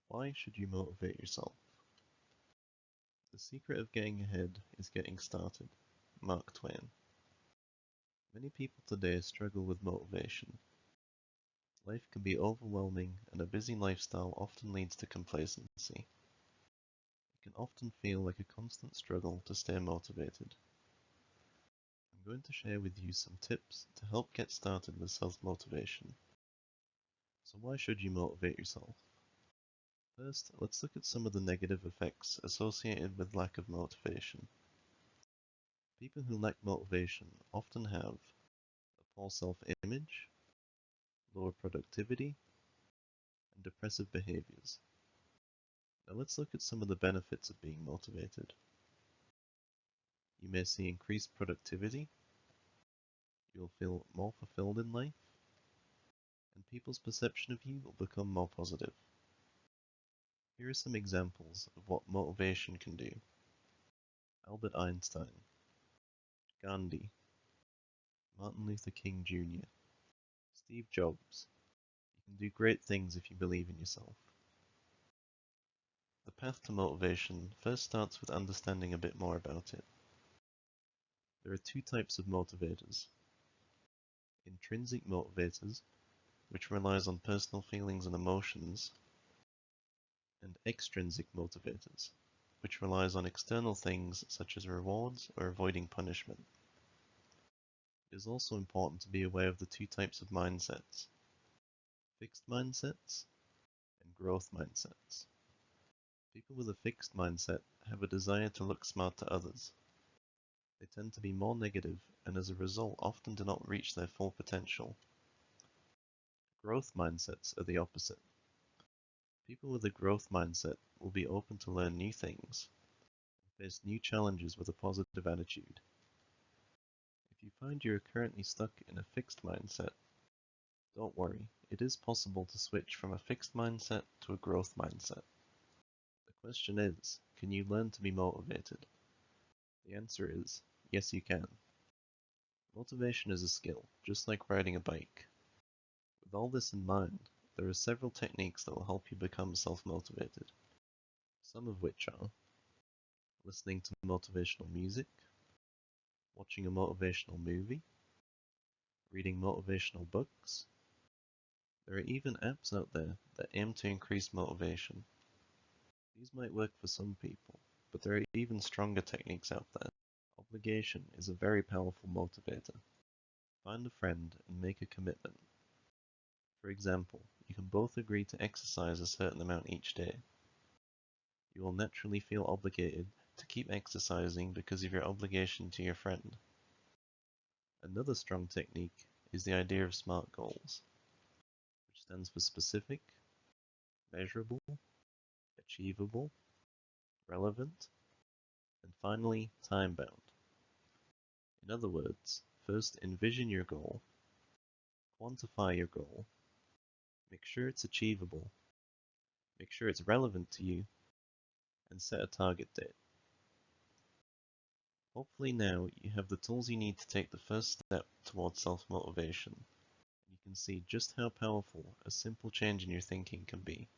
Why should you motivate yourself? The secret of getting ahead is getting started. Mark Twain. Many people today struggle with motivation. Life can be overwhelming, and a busy lifestyle often leads to complacency. It can often feel like a constant struggle to stay motivated. I'm going to share with you some tips to help get started with self-motivation. So why should you motivate yourself? First, let's look at some of the negative effects associated with lack of motivation. People who lack motivation often have a poor self-image, lower productivity, and depressive behaviors. Now let's look at some of the benefits of being motivated. You may see increased productivity, you'll feel more fulfilled in life, and people's perception of you will become more positive. Here are some examples of what motivation can do. Albert Einstein, Gandhi, Martin Luther King Jr., Steve Jobs. You can do great things if you believe in yourself. The path to motivation first starts with understanding a bit more about it. There are two types of motivators. Intrinsic motivators, which relies on personal feelings and emotions, and extrinsic motivators, which relies on external things such as rewards or avoiding punishment. It is also important to be aware of the two types of mindsets, fixed mindsets and growth mindsets. People with a fixed mindset have a desire to look smart to others. They tend to be more negative and as a result often do not reach their full potential. Growth mindsets are the opposite. People with a growth mindset will be open to learn new things and face new challenges with a positive attitude. If you find you are currently stuck in a fixed mindset, don't worry, it is possible to switch from a fixed mindset to a growth mindset. The question is, can you learn to be motivated? The answer is, yes you can. Motivation is a skill, just like riding a bike. With all this in mind, there are several techniques that will help you become self-motivated. Some of which are listening to motivational music, watching a motivational movie, reading motivational books. There are even apps out there that aim to increase motivation. These might work for some people, but there are even stronger techniques out there. Obligation is a very powerful motivator. Find a friend and make a commitment. For example, you can both agree to exercise a certain amount each day. You will naturally feel obligated to keep exercising because of your obligation to your friend. Another strong technique is the idea of SMART goals, which stands for specific, measurable, achievable, relevant, and finally time-bound. In other words, first envision your goal, quantify your goal, make sure it's achievable, make sure it's relevant to you, and set a target date. Hopefully now you have the tools you need to take the first step towards self-motivation, and you can see just how powerful a simple change in your thinking can be.